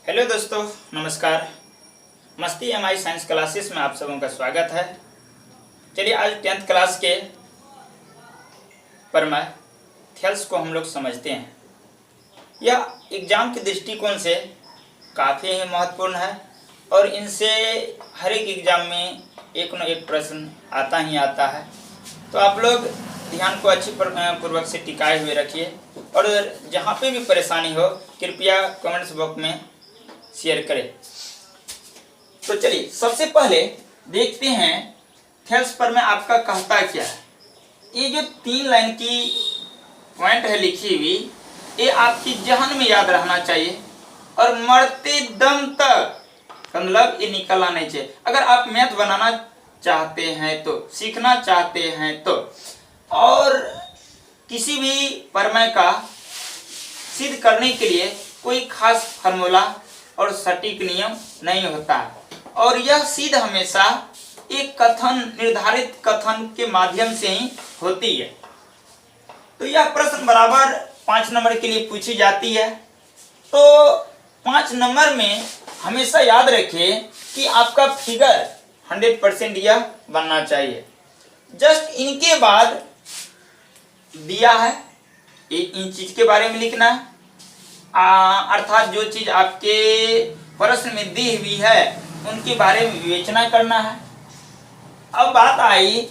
Hello दोस्तों, नमस्कार। मस्ती एम आई साइंस क्लासेस में आप सबों का स्वागत है। चलिए आज 10th क्लास के परमैथ्स को हम लोग समझते हैं। यह एग्ज़ाम के दृष्टिकोण से काफ़ी ही महत्वपूर्ण है और इनसे हर एक एग्ज़ाम में एक न एक प्रश्न आता ही आता है। तो आप लोग ध्यान को अच्छी पूर्वक से टिकाए हुए रखिए और जहाँ पे भी परेशानी हो कृपया कमेंट्स बॉक्स में शेयर करें। तो चलिए सबसे पहले देखते हैं थेल्स पर में आपका कहता क्या है। ये जो 3 लाइन की पॉइंट है लिखी हुई, ये आपकी जहन में याद रहना चाहिए और मरते दम तक मतलब ये निकल आना चाहिए। अगर आप मैथ बनाना चाहते हैं तो, सीखना चाहते हैं तो, और किसी भी प्रमेय का सिद्ध करने के लिए कोई खास फार्मूला और सटीक नियम नहीं होता और यह सिद्ध हमेशा एक कथन, निर्धारित कथन के माध्यम से ही होती है। तो यह प्रश्न बराबर 5 नंबर के लिए पूछी जाती है। तो 5 नंबर में हमेशा याद रखिए कि आपका फिगर 100% यह बनना चाहिए। जस्ट इनके बाद दिया है, इन चीज के बारे में लिखना है, अर्थात जो चीज आपके प्रश्न में दी हुई है उनके बारे में विवेचना करना है। अब बात आई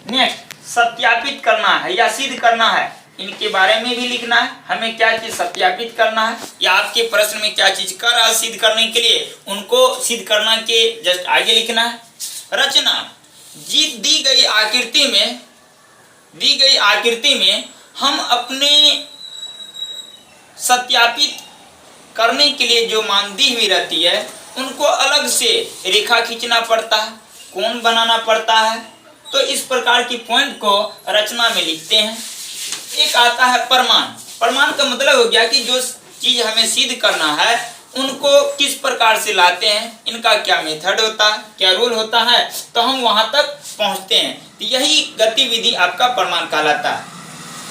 नेक्स्ट, सत्यापित करना है या सिद्ध करना है। इनके बारे में भी लिखना है, हमें क्या चीज सत्यापित करना है या आपके प्रश्न में क्या चीज कर रहा है सिद्ध करने के लिए, उनको सिद्ध करना के जस्ट आगे लिखना है। रचना, दी गई आकृति में हम अपने सत्यापित करने के लिए जो मान दी हुई रहती है उनको अलग से रेखा खींचना पड़ता है, कोण बनाना पड़ता है। तो इस प्रकार की पॉइंट को रचना में लिखते हैं। एक आता है प्रमाण। प्रमाण का मतलब हो गया कि जो चीज हमें सिद्ध करना है उनको किस प्रकार से लाते हैं, इनका क्या मेथड होता है, क्या रूल होता है, तो हम वहां तक पहुंचते हैं। तो यही गतिविधि आपका प्रमाण कहलाता है।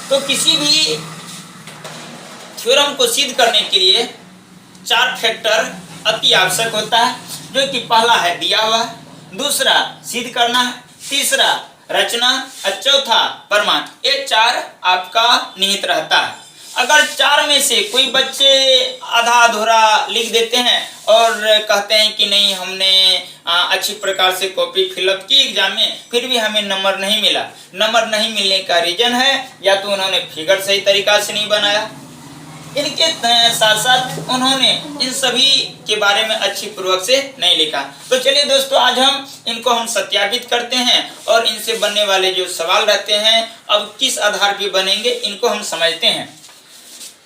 तो किसी भी थ्योरम को सिद्ध करने के लिए 4 फैक्टर अति आवश्यक होता है, जो कि पहला है दिया हुआ, दूसरा सिद्ध करना है, तीसरा रचना और चौथा प्रमाण। ये 4 आपका निहित रहता है। अगर 4 में से कोई बच्चे आधा अधूरा लिख देते हैं और कहते हैं कि नहीं हमने अच्छी प्रकार से कॉपी फिलअप की एग्जाम में, फिर भी हमें नंबर नहीं मिला। नंबर नहीं मिलने का रीजन है या तो उन्होंने फिगर सही तरीका से नहीं बनाया, इनके साथ साथ उन्होंने इन सभी के बारे में अच्छी पूर्वक से नहीं लिखा। तो चलिए दोस्तों, आज हम सत्यापित करते हैं और इनसे बनने वाले जो सवाल रहते हैं अब किस आधार पर बनेंगे इनको हम समझते हैं।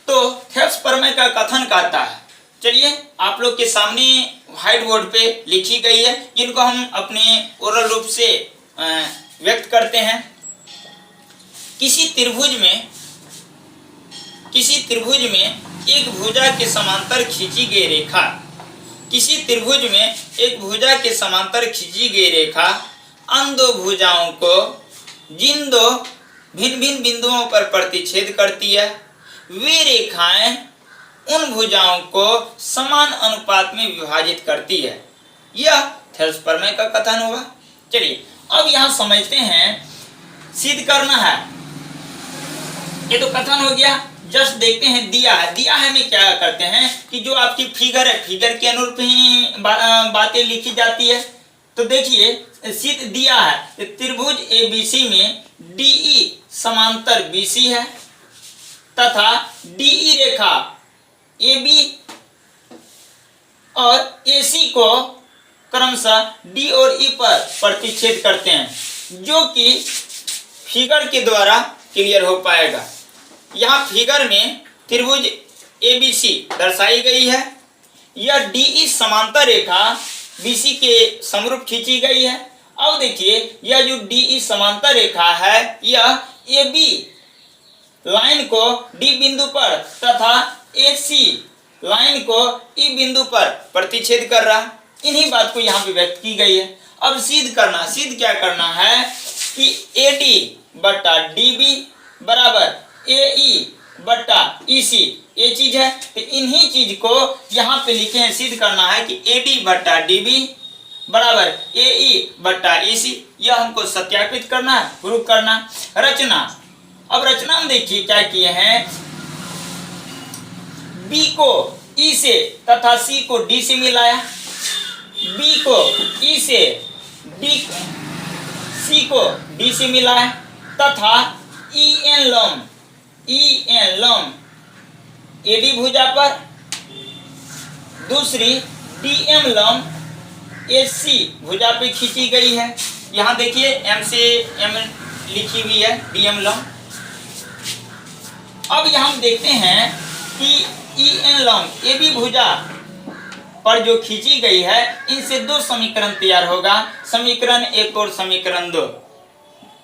तो थेल्स प्रमेय का कथन कहता है, चलिए आप लोग के सामने व्हाइट बोर्ड पे लिखी गई है, जिनको हम अपने ओरल रूप से व्यक्त करते हैं। किसी त्रिभुज में एक भुजा के समांतर खींची गई रेखा अन दो भुजाओं को जिन 2 भिन्न बिंदुओं पर प्रतिच्छेद करती है, वे रेखाएं उन भुजाओं को समान अनुपात में विभाजित करती है। यह थेल्स प्रमेय का कथन हुआ। चलिए अब यहाँ समझते हैं, सिद्ध करना है, ये तो कथन हो गया। जस्ट देखते हैं दिया है में क्या करते हैं कि जो आपकी फिगर है, फिगर के अनुरूप ही बातें लिखी जाती है। तो देखिए सिद्ध दिया है, त्रिभुज ABC में DE समांतर BC है तथा DE रेखा AB और AC को क्रमशः D और E पर प्रतिच्छेद करते हैं, जो कि फिगर के द्वारा क्लियर हो पाएगा। यहाँ फिगर में त्रिभुज ABC दर्शाई गई है। यह DE समांतर रेखा BC के समरूप खींची गई है। अब देखिए यह जो DE समांतर रेखा है यह AB लाइन को D बिंदु पर तथा AC लाइन को E बिंदु पर प्रतिच्छेद कर रहा है। इन्हीं बात को यहाँ पे व्यक्त की गई है। अब सिद्ध क्या करना है कि AD बटा DB बराबर AE बट्टा EC ये चीज है। तो इन्हीं चीज को यहाँ पे लिखे हैं, सिद्ध करना है कि AD बट्टा DB बराबर AE बट्टा EC। यह हमको सत्यापित करना है, प्रूव करना। रचना, अब रचना में देखिए क्या किए हैं, B को E से तथा C को D से मिलाया, B को E से C को D से मिलाया तथा EN लंब AD भुजा पर, दूसरी DM लंब AC भुजा पे खींची गई है। यहाँ देखिए M से M लिखी हुई है, DM लंब। अब यहाँ हम देखते हैं कि EN लंब AB भुजा पर जो खींची गई है, इनसे दो समीकरण तैयार होगा, समीकरण 1 और समीकरण 2।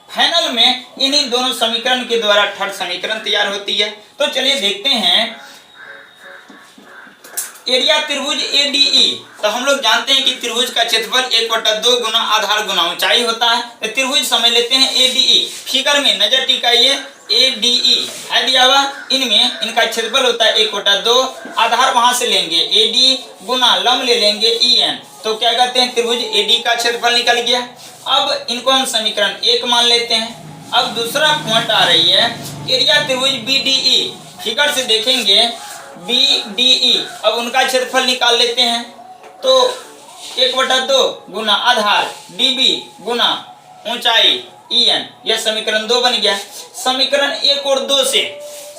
फाइनल में इन्हीं दोनों समीकरण के द्वारा थर्ड समीकरण तैयार होती है। तो चलिए देखते हैं एरिया त्रिभुज ADE। तो हम लोग जानते हैं कि त्रिभुज का क्षेत्रफल 1/2 गुना आधार गुना ऊंचाई होता है। तो त्रिभुज समझ लेते हैं ADE। फिगर में नजर टिकाइए, ADE है दिया हुआ, इनमें इनका क्षेत्रफल होता है 1/2, आधार वहां से लेंगे AD गुना लंब ले लेंगे EN, तो क्या कहते हैं त्रिभुज AD का क्षेत्रफल निकल गया। अब इनको हम समीकरण 1 मान लेते हैं। अब दूसरा पॉइंट आ रही है एरिया त्रिभुज BDE। फिगर से देखेंगे BDE, अब उनका क्षेत्रफल निकाल लेते हैं। तो 1/2 गुना आधार DB गुना ऊंचाई EN, यह समीकरण 2 बन गया। समीकरण 1 और 2 से,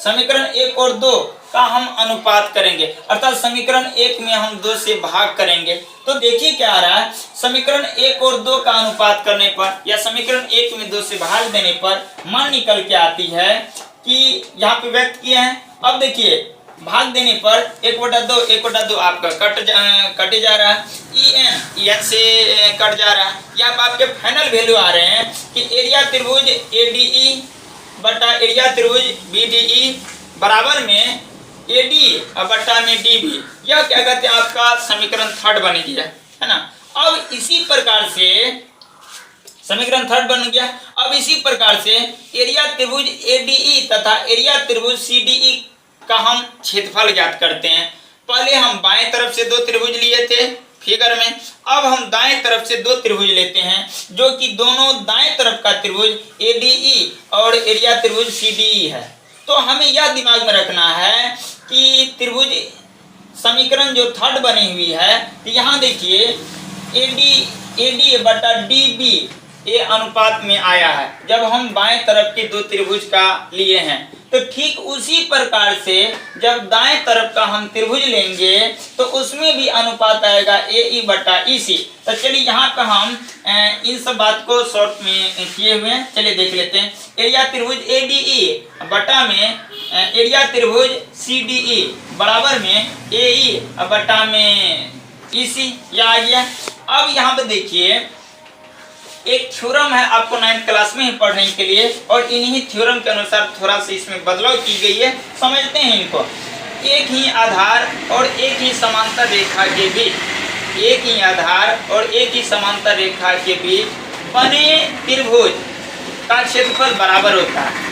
समीकरण 1 और 2 का हम अनुपात करेंगे, अर्थात समीकरण 1 में हम 2 से भाग करेंगे। तो देखिए क्या आ रहा है, समीकरण 1 और 2 का अनुपात करने पर या समीकरण 1 में 2 से भाग देने पर मान निकल के आती है कि यहाँ पे व्यक्त किए हैं। अब देखिए भाग देने पर 1/2 आपका कट जा रहा है, EN से कट जा रहा है। यहाँ पर आपके फाइनल वैल्यू आ रहे हैं कि एरिया त्रिभुज ADE बटा एरिया त्रिभुज BDE बराबर में AD बटा में DB। यह क्या कहते हैं आपका समीकरण 3 बन गया है ना। अब इसी प्रकार से समीकरण 3 बन गया। अब इसी प्रकार से एरिया त्रिभुज ADE तथा एरिया त्रिभुज CDE का हम क्षेत्रफल ज्ञात करते हैं। पहले हम बाएं तरफ से 2 त्रिभुज लिए थे फिगर में, अब हम दाएं तरफ से 2 त्रिभुज लेते हैं, जो कि दोनों दाएं तरफ का त्रिभुज ADE और एरिया त्रिभुज CDE है। तो हमें यह दिमाग में रखना है कि त्रिभुज समीकरण जो 3 बनी हुई है, तो यहाँ देखिए AD बटा DB ये अनुपात में आया है जब हम बाएं तरफ के 2 त्रिभुज का लिए हैं। तो ठीक उसी प्रकार से जब दाएं तरफ का हम त्रिभुज लेंगे तो उसमें भी अनुपात आएगा AE बटा EC। तो चलिए यहाँ पे हम इन सब बात को शॉर्ट में किए हुए हैं, चलिए देख लेते हैं। एरिया त्रिभुज ADE बटा में एरिया त्रिभुज CDE बराबर में AE बटा में EC, यह आ गया। अब यहाँ पे देखिए एक थ्योरम है, आपको 9th क्लास में ही पढ़ने के लिए, और इन्हीं थ्योरम के अनुसार थोड़ा सा इसमें बदलाव की गई है, समझते हैं इनको। एक ही आधार और एक ही समांतर रेखा के बीच, एक ही आधार और एक ही समांतर रेखा के बीच बने त्रिभुज का क्षेत्रफल बराबर होता है।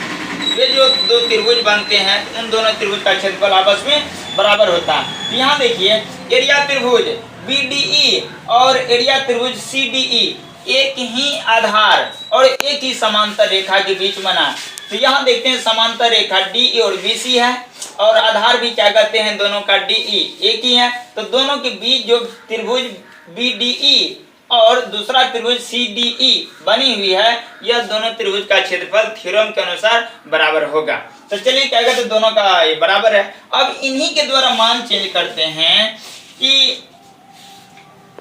वे जो 2 त्रिभुज बनते हैं उन दोनों त्रिभुज का क्षेत्रफल आपस में बराबर होता है। यहाँ देखिए एरिया त्रिभुज BDE और एरिया त्रिभुज CDE एक ही आधार और एक ही समांतर रेखा के बीच बना। तो यहाँ देखते हैं समांतर रेखा DE और BC है, और आधार भी क्या कहते हैं दोनों का DE एक ही है। तो दोनों के बीच जो त्रिभुज BDE और दूसरा त्रिभुज CDE बनी हुई है, यह दोनों त्रिभुज का क्षेत्रफल थ्योरम के अनुसार बराबर होगा। तो चलिए क्या कहते हैं दोनों का ये बराबर है। अब इन्हीं के द्वारा मान चेंज करते हैं कि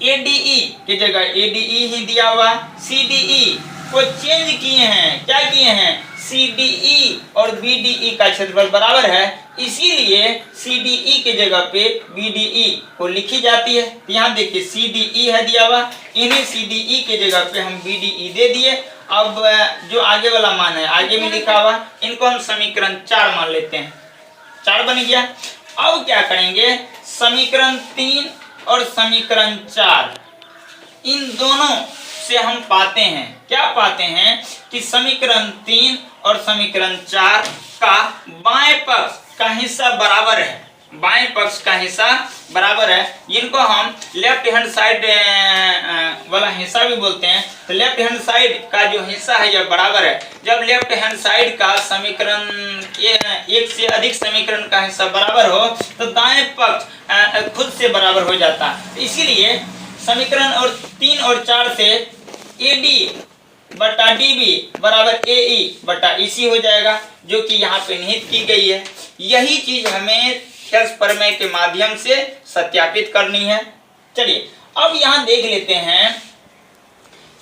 ADE की जगह ADE ही दिया हुआ, CDE को चेंज किए हैं, क्या किए हैं, CDE और BDE का क्षेत्रफल बराबर है, इसीलिए CDE के जगह पे BDE को लिखी जाती है। यहाँ देखिए CDE है दिया हुआ, इन्हीं CDE के जगह पे हम BDE दे दिए। अब जो आगे वाला मान है आगे में लिखा हुआ, इनको हम समीकरण 4 मान लेते हैं, 4 बन गया। अब क्या करेंगे, समीकरण 3 और समीकरण 4 इन दोनों से हम पाते हैं, क्या पाते हैं कि समीकरण 3 और समीकरण 4 का बाएं पक्ष का हिस्सा बराबर है, बाएं पक्ष का हिस्सा बराबर है। इनको हम लेफ्ट हैंड साइड वाला हिस्सा भी बोलते हैं। तो लेफ्ट हैंड साइड का जो हिस्सा है यह बराबर है। जब लेफ्ट हैंड साइड का समीकरण एक से अधिक समीकरण का हिस्सा बराबर हो तो दाएं पक्ष खुद से बराबर हो जाता है। इसीलिए समीकरण और 3 और 4 से AD बटा DB बराबर AE बटा EC हो जाएगा, जो कि यहाँ पे निहित की गई है। यही चीज हमें थेल्स प्रमेय के माध्यम से सत्यापित करनी है। चलिए अब यहाँ देख लेते हैं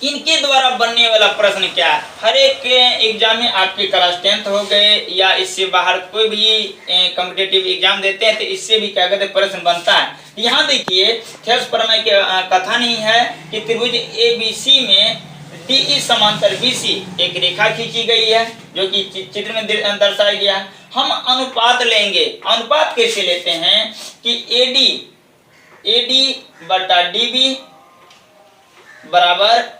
इनके द्वारा बनने वाला प्रश्न क्या है। हर एक एग्जाम में आपके क्लास 10th हो गए या इससे बाहर कोई भी कॉम्पिटिटिव एग्जाम देते हैं तो इससे भी क्या कहते हैं प्रश्न बनता है। यहाँ देखिए थेल्स प्रमेय के कथन ही है कि त्रिभुज ABC में DE समांतर BC एक रेखा खींची गई है, जो कि चित्र में दर्शाया गया है। हम अनुपात लेंगे। अनुपात कैसे लेते हैं कि AD बटा DB बराबर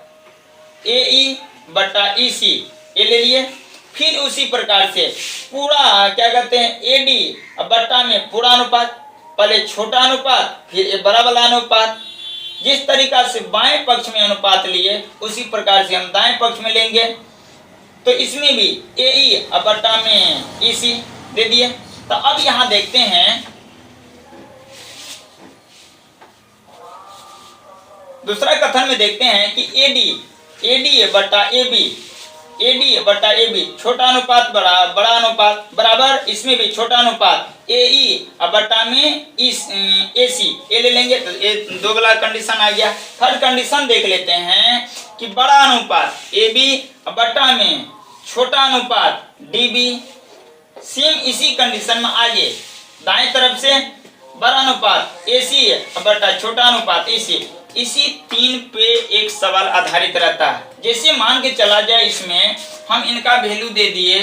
AE बटा EC ये ले लिए। फिर उसी प्रकार से पूरा क्या कहते हैं AD बटा में पूरा अनुपात, पहले छोटा अनुपात फिर बड़ा वाला अनुपात। जिस तरीका से बाएं पक्ष में अनुपात लिए उसी प्रकार से हम दाएं पक्ष में लेंगे। तो इसमें भी AE बटा में EC दे दिए। तो अब यहां देखते हैं दूसरा कथन में देखते हैं कि AD बटा AB छोटा अनुपात बड़ा अनुपात बराबर, इसमें भी छोटा अनुपात AE बटा में AC ये ले लेंगे। तो ये दो वाला कंडीशन आ गया। थर्ड कंडीशन देख लेते हैं कि बड़ा अनुपात AB बटा में छोटा अनुपात DB। सेम इसी कंडीशन में आगे दाएं तरफ से बड़ा अनुपात AC बटा छोटा अनुपात EC। इसी 3 पे एक सवाल आधारित रहता है। जैसे मान के चला जाए इसमें हम इनका वैल्यू दे दिए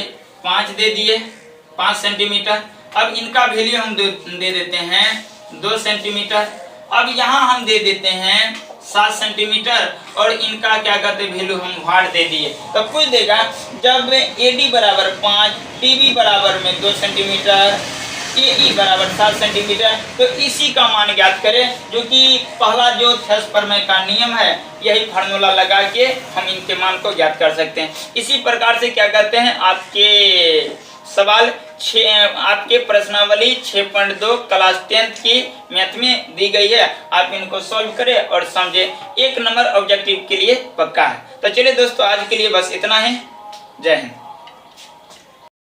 5 सेंटीमीटर। अब इनका वैल्यू हम दे देते हैं 2 सेंटीमीटर। अब यहाँ हम दे देते हैं 7 सेंटीमीटर और इनका क्या कहते हैं वैल्यू हम वाट दे दिए। तो कुछ देगा जब AD बराबर 5, DB बराबर में 2 सेंटीमीटर, AE बराबर 7 सेंटीमीटर, तो इसी का मान ज्ञात करें, जो कि पहला जो थेल्स प्रमेय का नियम है यही फार्मूला लगा के हम इनके मान को ज्ञात कर सकते हैं। इसी प्रकार से क्या कहते हैं आपके सवाल आपके प्रश्नावली 6.2 क्लास 10th की मैथ में दी गई है। आप इनको सॉल्व करें और समझे, 1 नंबर ऑब्जेक्टिव के लिए पक्का है। तो चलिए दोस्तों आज के लिए बस इतना ही। जय हिंद।